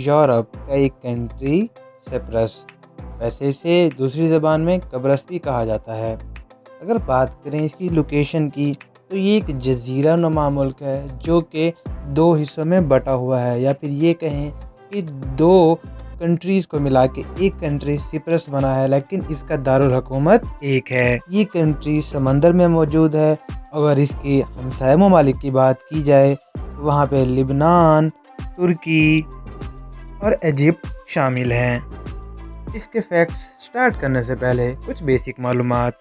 Europe का एक country Cyprus, वैसे इसे दूसरी ज़बान में कब्रस भी कहा जाता है। अगर बात करें इसकी लोकेशन की, तो ये एक जज़ीरा नुमा मुल्क है जो कि 2 हिस्सों में बटा हुआ है, या फिर ये कहें कि 2 कंट्रीज़ को मिला के एक कंट्री सिप्रस बना है, लेकिन इसका दारुल हुकूमत एक है। ये कंट्री समंदर में मौजूद है। अगर इसके हमसाया ममालिक की बात की जाए तो वहाँ पे लिबनान, तुर्की और इजिप्ट शामिल हैं। इसके फैक्ट्स स्टार्ट करने से पहले कुछ बेसिक मालूमात।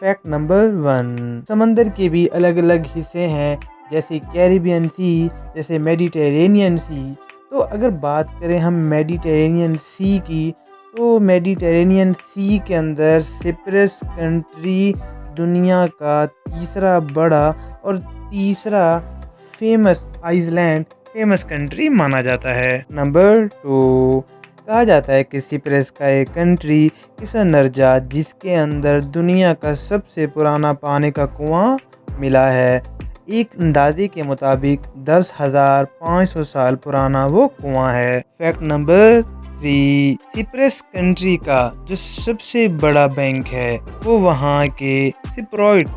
फैक्ट नंबर 1, समंदर के भी अलग अलग हिस्से हैं, जैसे कैरिबियन सी, जैसे मेडिटेरेनियन सी। तो अगर बात करें हम मेडिटेरेनियन सी की, तो मेडिटेरेनियन सी के अंदर सिप्रस कंट्री दुनिया का तीसरा बड़ा और तीसरा फेमस कंट्री माना जाता है। नंबर 2, कहा जाता है कि सिप्रस का एक कंट्री किसनरजा, जिसके अंदर दुनिया का सबसे पुराना पानी का कुआं मिला है। एक अंदाजे के मुताबिक 10,500 साल पुराना वो कुआं है। फैक्ट नंबर 3, सिप्रस कंट्री का जो सबसे बड़ा बैंक है वो वहाँ के सिप्रोइट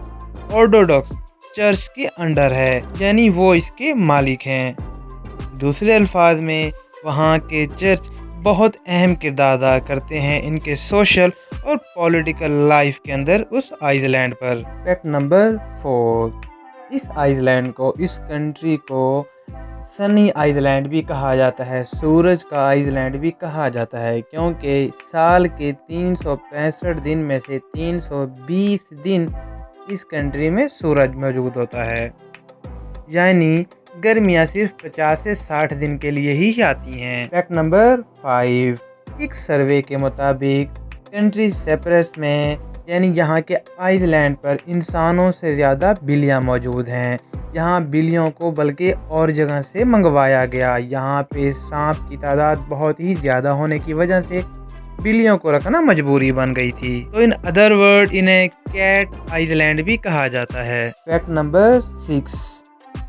ऑर्थोडॉक्स चर्च के अंडर है, यानी वो इसके मालिक हैं। दूसरे अल्फाज में वहाँ के चर्च बहुत अहम किरदार अदा करते हैं इनके सोशल और पॉलिटिकल लाइफ के अंदर उस आइसलैंड पर। फैक्ट नंबर 4, इस आइसलैंड को, इस कंट्री को सनी आइसलैंड भी कहा जाता है, सूरज का आइसलैंड भी कहा जाता है, क्योंकि साल के 365 दिन में से 320 दिन इस कंट्री में सूरज मौजूद होता है, यानी गर्मियाँ सिर्फ 50 से 60 दिन के लिए ही आती हैं। फैक्ट नंबर 5, एक सर्वे के मुताबिक कंट्री सिप्रस में, यानी यहाँ के आइसलैंड पर इंसानों से ज़्यादा बिल्लियाँ मौजूद हैं। यहाँ बिल्लियों को बल्कि और जगह से मंगवाया गया। यहाँ पे सांप की तादाद बहुत ही ज़्यादा होने की वजह से बिल्लियों को रखना मजबूरी बन गई थी। तो इन अदर वर्ड इन्हें कैट आइसलैंड भी कहा जाता है। फैक्ट नंबर 6,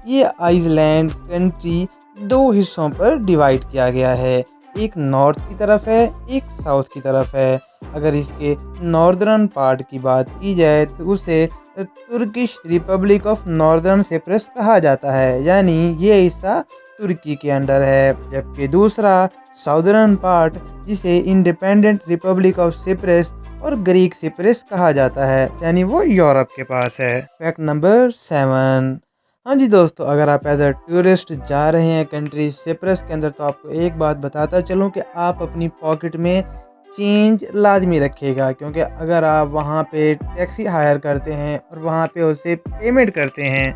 ये आइसलैंड कंट्री 2 हिस्सों पर डिवाइड किया गया है, एक नॉर्थ की तरफ है, एक साउथ की तरफ है। अगर इसके नॉर्दर्न पार्ट की बात की जाए तो उसे Turkish Republic of northern Cyprus कहा जाता है, यानी ये हिस्सा तुर्की के अंडर है। जबकि दूसरा साउदर्न पार्ट, जिसे इंडिपेंडेंट रिपब्लिक ऑफ सिप्रस और ग्रीक सिप्रस कहा जाता है, यानी वो यूरोप के पास है। फैक्ट नंबर 7, हाँ जी दोस्तों, अगर आप एज अ टूरिस्ट जा रहे हैं कंट्री सिप्रस के अंदर, तो आपको एक बात बताता चलूँ कि आप अपनी पॉकेट में चेंज लाजमी रखिएगा, क्योंकि अगर आप वहाँ पे टैक्सी हायर करते हैं और वहाँ पे उसे पेमेंट करते हैं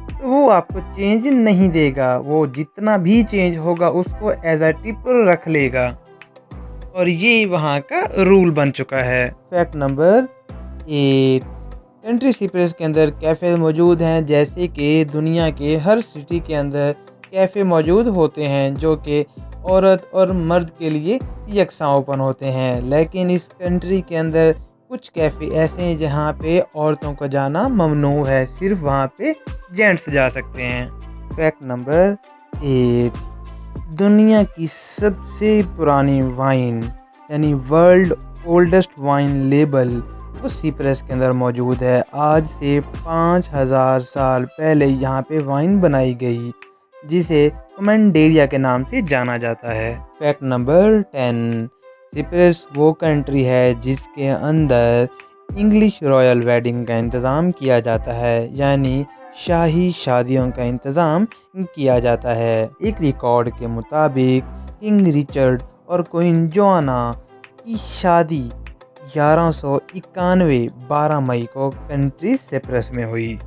तो वो आपको चेंज नहीं देगा। वो जितना भी चेंज होगा उसको एज अ टिप रख लेगा, और ये वहाँ का रूल बन चुका है। फैक्ट नंबर 8, कंट्री सिप्रस के अंदर कैफ़े मौजूद हैं, जैसे कि दुनिया के हर सिटी के अंदर कैफ़े मौजूद होते हैं जो कि औरत और मर्द के लिए यकसा ओपन होते हैं। लेकिन इस कंट्री के अंदर कुछ कैफ़े ऐसे हैं जहाँ पे औरतों का जाना ममनू है, सिर्फ वहाँ पे जेंट्स जा सकते हैं। फैक्ट नंबर 8, दुनिया की सबसे पुरानी वाइन, यानी वर्ल्ड ओल्डेस्ट वाइन लेबल, उस सिप्रस के अंदर मौजूद है। आज से 5000 साल पहले यहाँ पे वाइन बनाई गई, जिसे कमेंडेरिया के नाम से जाना जाता है। फैक्ट नंबर 10, सिप्रस वो कंट्री है जिसके अंदर इंग्लिश रॉयल वेडिंग का इंतज़ाम किया जाता है, यानी शाही शादियों का इंतज़ाम किया जाता है। एक रिकॉर्ड के मुताबिक किंग रिचर्ड और क्वीन जोआना की शादी 1191 12 मई को कंट्री सिप्रस में हुई।